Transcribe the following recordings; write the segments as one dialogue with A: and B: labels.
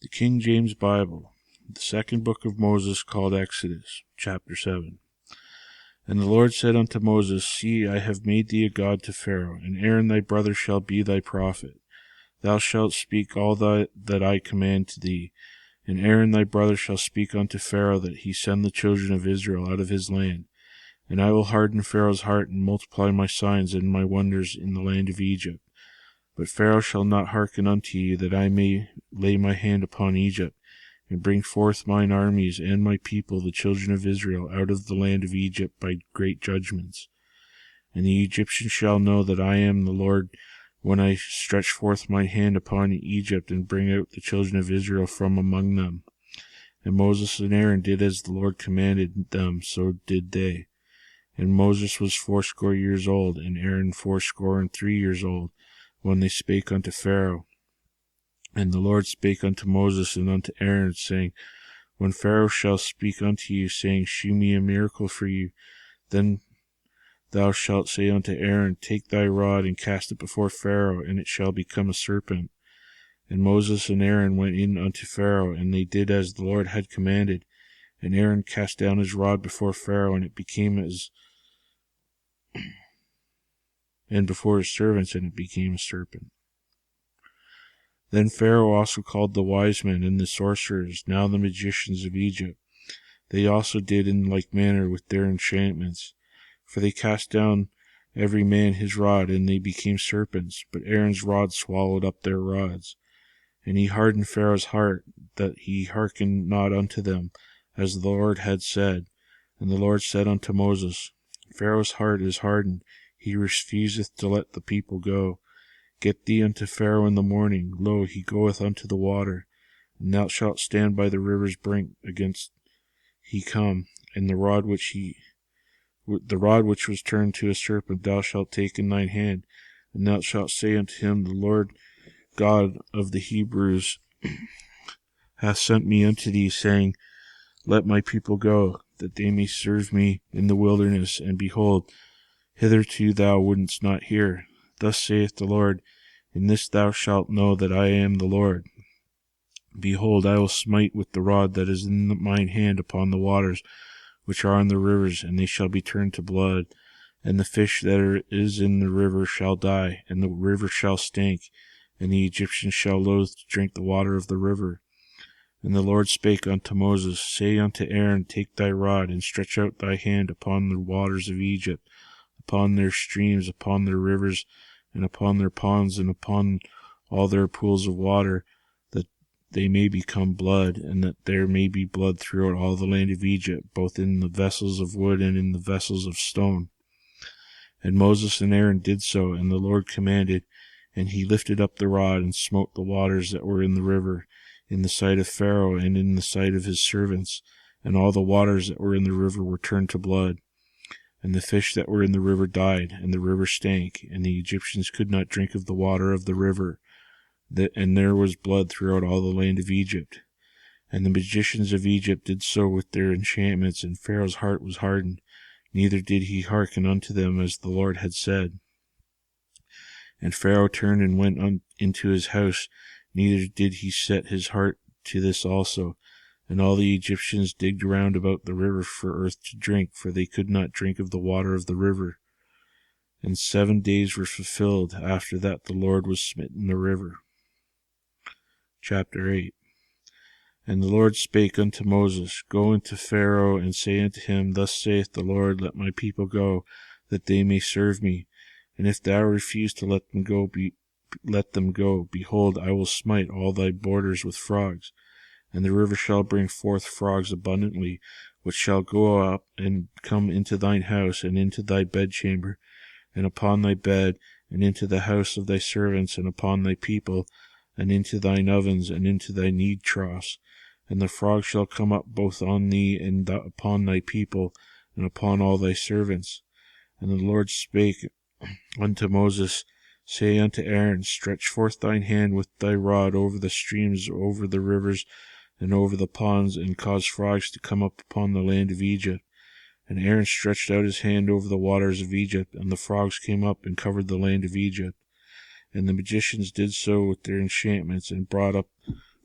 A: The King James Bible, the second book of Moses, called Exodus, chapter 7. And the Lord said unto Moses, See, I have made thee a god to Pharaoh, and Aaron thy brother shall be thy prophet. Thou shalt speak all that I command to thee. And Aaron thy brother shall speak unto Pharaoh, that he send the children of Israel out of his land. And I will harden Pharaoh's heart, and multiply my signs and my wonders in the land of Egypt. But Pharaoh shall not hearken unto you, that I may lay my hand upon Egypt, and bring forth mine armies and my people, the children of Israel, out of the land of Egypt by great judgments. And the Egyptians shall know that I am the Lord, when I stretch forth my hand upon Egypt, and bring out the children of Israel from among them. And Moses and Aaron did as the Lord commanded them, so did they. And Moses was 80 years old, and Aaron 83 years old, when they spake unto Pharaoh. And the Lord spake unto Moses and unto Aaron, saying, When Pharaoh shall speak unto you, saying, Shew me a miracle for you, then thou shalt say unto Aaron, Take thy rod, and cast it before Pharaoh, and it shall become a serpent. And Moses and Aaron went in unto Pharaoh, and they did as the Lord had commanded. And Aaron cast down his rod before Pharaoh, and it became and before his servants, and it became a serpent. Then Pharaoh also called the wise men and the sorcerers, now the magicians of Egypt. They also did in like manner with their enchantments. For they cast down every man his rod, and they became serpents. But Aaron's rod swallowed up their rods. And he hardened Pharaoh's heart, that he hearkened not unto them, as the Lord had said. And the Lord said unto Moses, Pharaoh's heart is hardened, he refuseth to let the people go. Get thee unto Pharaoh in the morning, lo, he goeth unto the water, and thou shalt stand by the river's brink against he come, and the rod which was turned to a serpent thou shalt take in thine hand, and thou shalt say unto him, The Lord God of the Hebrews hath sent me unto thee, saying, Let my people go, that they may serve me in the wilderness. And behold, hitherto thou wouldst not hear. Thus saith the Lord, In this thou shalt know that I am the Lord. Behold, I will smite with the rod that is in mine hand upon the waters which are in the rivers, and they shall be turned to blood. And the fish that is in the river shall die, and the river shall stink, and the Egyptians shall loathe to drink the water of the river. And the Lord spake unto Moses, Say unto Aaron, Take thy rod, and stretch out thy hand upon the waters of Egypt, upon their streams, upon their rivers, and upon their ponds, and upon all their pools of water, that they may become blood, and that there may be blood throughout all the land of Egypt, both in the vessels of wood and in the vessels of stone. And Moses and Aaron did so, and the Lord commanded, and he lifted up the rod, and smote the waters that were in the river, in the sight of Pharaoh, and in the sight of his servants, and all the waters that were in the river were turned to blood. And the fish that were in the river died, and the river stank, and the Egyptians could not drink of the water of the river, and there was blood throughout all the land of Egypt. And the magicians of Egypt did so with their enchantments, and Pharaoh's heart was hardened, neither did he hearken unto them as the Lord had said. And Pharaoh turned and went into his house, neither did he set his heart to this also. And all the Egyptians digged round about the river for earth to drink, for they could not drink of the water of the river. And 7 days were fulfilled. After that the Lord was smitten the river. Chapter 8. And the Lord spake unto Moses, Go unto Pharaoh, and say unto him, Thus saith the Lord, Let my people go, that they may serve me. And if thou refuse to let them go, behold, I will smite all thy borders with frogs. And the river shall bring forth frogs abundantly, which shall go up and come into thine house, and into thy bedchamber, and upon thy bed, and into the house of thy servants, and upon thy people, and into thine ovens, and into thy knead troughs. And the frogs shall come up both on thee, and upon thy people, and upon all thy servants. And the Lord spake unto Moses, Say unto Aaron, Stretch forth thine hand with thy rod over the streams, over the rivers, and over the ponds, and cause frogs to come up upon the land of Egypt. And Aaron stretched out his hand over the waters of Egypt, and the frogs came up and covered the land of Egypt. And the magicians did so with their enchantments, and brought up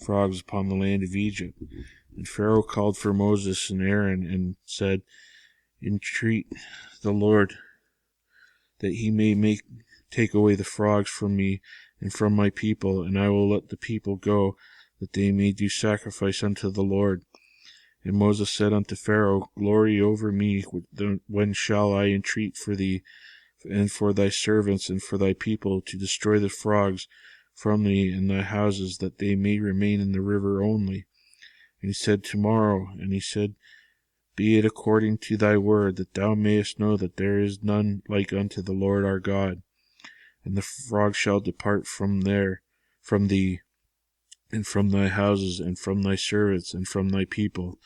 A: frogs upon the land of Egypt. And Pharaoh called for Moses and Aaron and said, Entreat the Lord that he may take away the frogs from me and from my people, and I will let the people go, that they may do sacrifice unto the Lord. And Moses said unto Pharaoh, Glory over me, when shall I entreat for thee, and for thy servants, and for thy people, to destroy the frogs from thee and thy houses, that they may remain in the river only? And he said, Tomorrow. And he said, Be it according to thy word, that thou mayest know that there is none like unto the Lord our God. And the frogs shall depart from thee, and from thy houses, and from thy servants, and from thy people.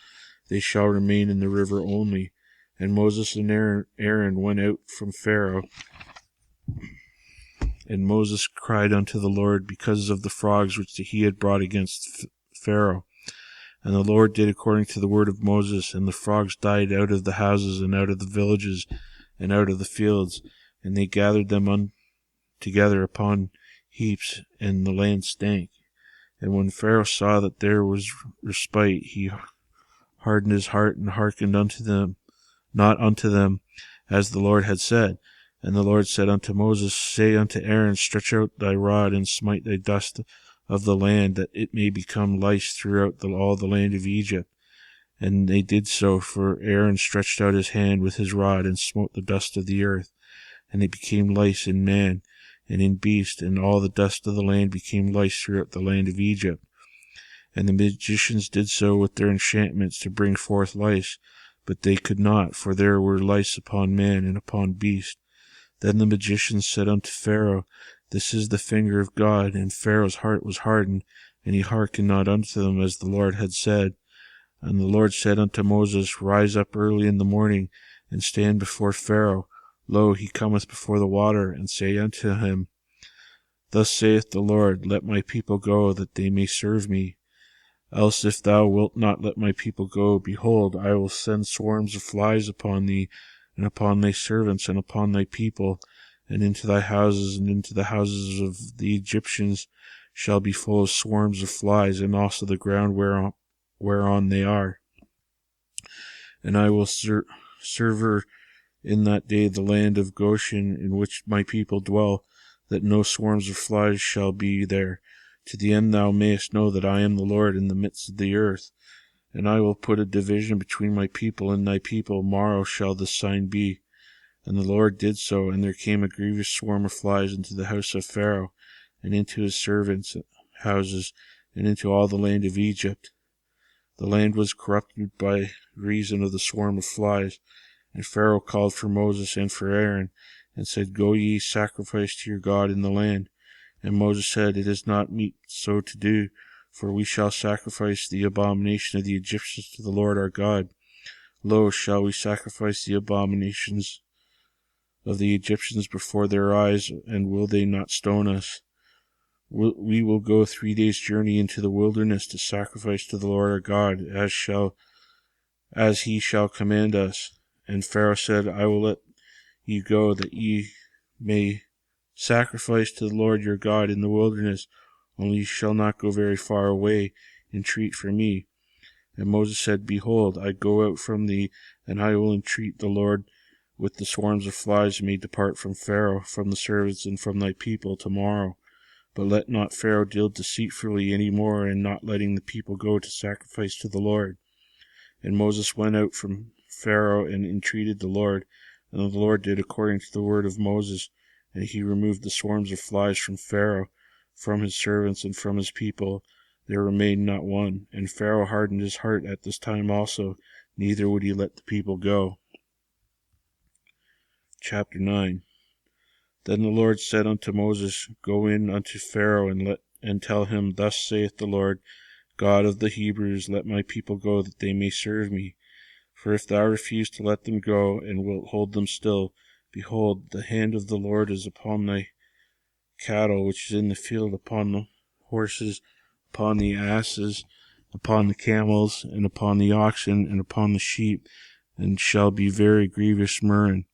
A: They shall remain in the river only. And Moses and Aaron went out from Pharaoh. And Moses cried unto the Lord because of the frogs which he had brought against Pharaoh. And the Lord did according to the word of Moses, and the frogs died out of the houses, and out of the villages, and out of the fields, and they gathered them together upon heaps, and the land stank. And when Pharaoh saw that there was respite, he hardened his heart, and hearkened not unto them, as the Lord had said. And the Lord said unto Moses, Say unto Aaron, Stretch out thy rod, and smite thy dust of the land, that it may become lice throughout all the land of Egypt. And they did so, for Aaron stretched out his hand with his rod, and smote the dust of the earth, and it became lice in man, and in beast, and all the dust of the land became lice throughout the land of Egypt. And the magicians did so with their enchantments to bring forth lice, but they could not, for there were lice upon man and upon beast. Then the magicians said unto Pharaoh, This is the finger of God. And Pharaoh's heart was hardened, and he hearkened not unto them, as the Lord had said. And the Lord said unto Moses, Rise up early in the morning, and stand before Pharaoh. Lo, he cometh before the water, and say unto him, Thus saith the Lord, Let my people go, that they may serve me. Else if thou wilt not let my people go, behold, I will send swarms of flies upon thee, and upon thy servants, and upon thy people, and into thy houses, and into the houses of the Egyptians shall be full of swarms of flies, and also the ground whereon they are. And I will sever in that day the land of Goshen, in which my people dwell, that no swarms of flies shall be there, to the end thou mayest know that I am the Lord in the midst of the earth. And I will put a division between my people and thy people. Tomorrow shall this sign be. And the Lord did so, and there came a grievous swarm of flies into the house of Pharaoh, and into his servants' houses, and into all the land of Egypt. The land was corrupted by reason of the swarm of flies. And Pharaoh called for Moses and for Aaron, and said, Go ye, sacrifice to your God in the land. And Moses said, It is not meet so to do, for we shall sacrifice the abomination of the Egyptians to the Lord our God. Lo, shall we sacrifice the abominations of the Egyptians before their eyes, and will they not stone us? We will go 3 days' journey into the wilderness to sacrifice to the Lord our God, as he shall command us. And Pharaoh said, I will let ye go, that ye may sacrifice to the Lord your God in the wilderness, only ye shall not go very far away, entreat for me. And Moses said, Behold, I go out from thee, and I will entreat the Lord with the swarms of flies may depart from Pharaoh, from the servants, and from thy people tomorrow. But let not Pharaoh deal deceitfully any more, in not letting the people go to sacrifice to the Lord. And Moses went out from Pharaoh and entreated the Lord, and the Lord did according to the word of Moses, and he removed the swarms of flies from Pharaoh, from his servants, and from his people. There remained not one. And Pharaoh hardened his heart at this time also, neither would he let the people go. Chapter 9. Then the Lord said unto Moses, Go in unto Pharaoh, and tell him, Thus saith the Lord, God of the Hebrews, Let my people go, that they may serve me. For if thou refuse to let them go, and wilt hold them still, behold, the hand of the Lord is upon thy cattle which is in the field, upon the horses, upon the asses, upon the camels, and upon the oxen, and upon the sheep, and shall be very grievous murrain.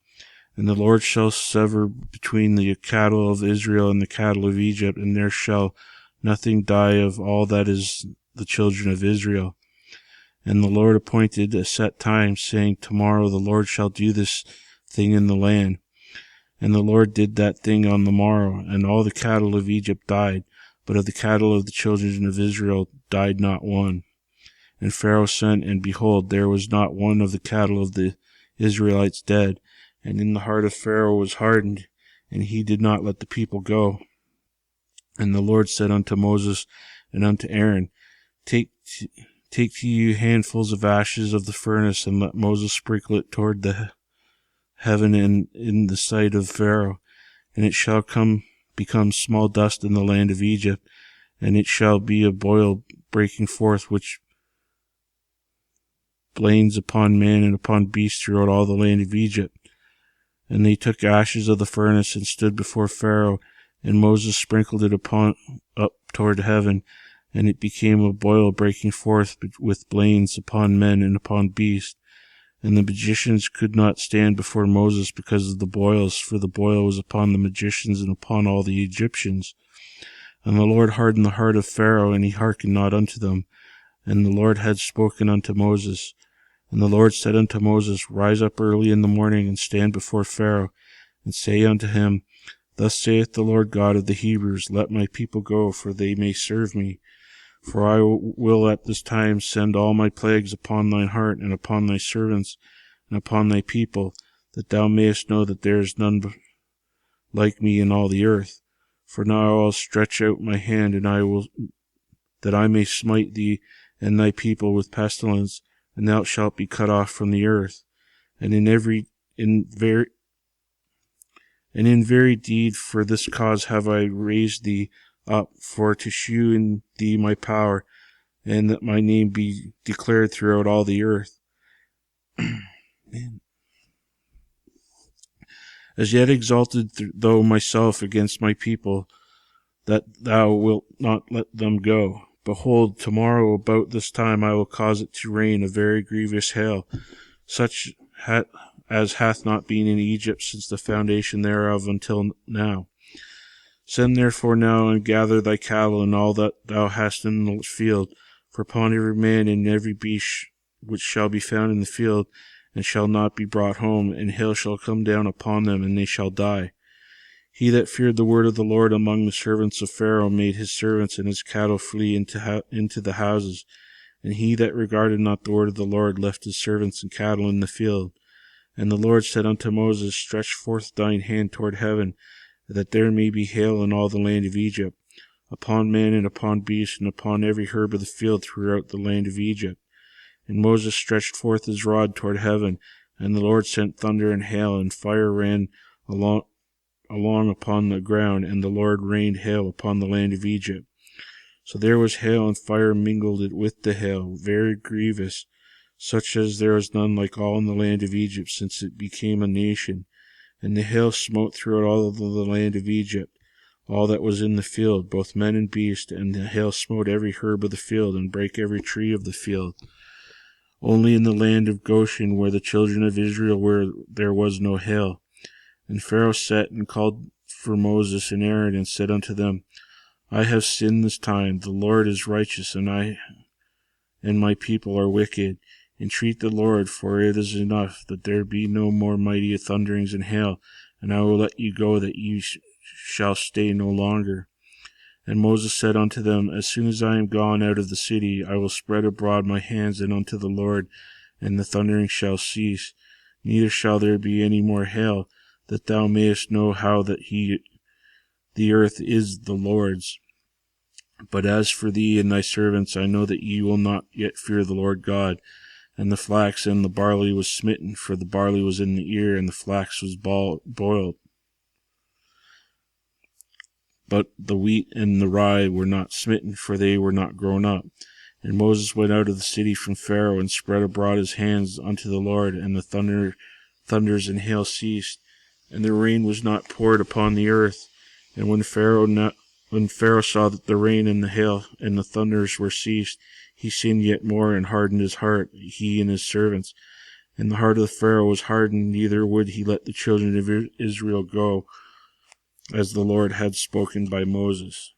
A: And the Lord shall sever between the cattle of Israel and the cattle of Egypt, and there shall nothing die of all that is the children of Israel. And the Lord appointed a set time, saying, Tomorrow the Lord shall do this thing in the land. And the Lord did that thing on the morrow, and all the cattle of Egypt died, but of the cattle of the children of Israel died not one. And Pharaoh sent, and behold, there was not one of the cattle of the Israelites dead. And in the heart of Pharaoh was hardened, and he did not let the people go. And the Lord said unto Moses and unto Aaron, Take to you handfuls of ashes of the furnace, and let Moses sprinkle it toward the heaven and in the sight of Pharaoh, and it shall become small dust in the land of Egypt, and it shall be a boil breaking forth, which blains upon man and upon beast throughout all the land of Egypt. And they took ashes of the furnace and stood before Pharaoh, and Moses sprinkled it up toward heaven, and it became a boil breaking forth with blains upon men and upon beasts. And the magicians could not stand before Moses because of the boils, for the boil was upon the magicians and upon all the Egyptians. And the Lord hardened the heart of Pharaoh, and he hearkened not unto them. And the Lord had spoken unto Moses. And the Lord said unto Moses, Rise up early in the morning, and stand before Pharaoh, and say unto him, Thus saith the Lord God of the Hebrews, Let my people go, for they may serve me. For I will at this time send all my plagues upon thine heart, and upon thy servants, and upon thy people, that thou mayest know that there is none like me in all the earth. For now I will stretch out my hand, and that I may smite thee and thy people with pestilence, and thou shalt be cut off from the earth. And in very deed for this cause have I raised thee up, for to shew in thee my power, and that my name be declared throughout all the earth. As yet exalted though myself against my people, that thou wilt not let them go. Behold, tomorrow about this time I will cause it to rain a very grievous hail, such as hath not been in Egypt since the foundation thereof until now. Send therefore now and gather thy cattle and all that thou hast in the field, for upon every man and every beast which shall be found in the field, and shall not be brought home, and hail shall come down upon them, and they shall die. He that feared the word of the Lord among the servants of Pharaoh made his servants and his cattle flee into the houses, and he that regarded not the word of the Lord left his servants and cattle in the field. And the Lord said unto Moses, Stretch forth thine hand toward heaven, that there may be hail in all the land of Egypt, upon man and upon beast, and upon every herb of the field throughout the land of Egypt. And Moses stretched forth his rod toward heaven, and the Lord sent thunder and hail, and fire ran along upon the ground, and the Lord rained hail upon the land of Egypt. So there was hail and fire mingled with the hail, very grievous, such as there was none like all in the land of Egypt since it became a nation. And the hail smote throughout all of the land of Egypt, all that was in the field, both men and beast, and the hail smote every herb of the field, and brake every tree of the field. Only in the land of Goshen, where the children of Israel were, there was no hail. And Pharaoh sat and called for Moses and Aaron, and said unto them, I have sinned this time. The Lord is righteous, and I and my people are wicked. Entreat the Lord, for it is enough that there be no more mighty thunderings and hail, and I will let you go, that you shall stay no longer. And Moses said unto them, As soon as I am gone out of the city, I will spread abroad my hands unto the Lord, and the thundering shall cease, neither shall there be any more hail, that thou mayest know how that the earth is the Lord's. But as for thee and thy servants, I know that ye will not yet fear the Lord God. And the flax and the barley was smitten, for the barley was in the ear, and the flax was boiled. But the wheat and the rye were not smitten, for they were not grown up. And Moses went out of the city from Pharaoh, and spread abroad his hands unto the Lord, and the thunders and hail ceased, and the rain was not poured upon the earth. And when Pharaoh saw that the rain and the hail and the thunders were ceased, he sinned yet more, and hardened his heart, he and his servants. And the heart of the Pharaoh was hardened, neither would he let the children of Israel go, as the Lord had spoken by Moses.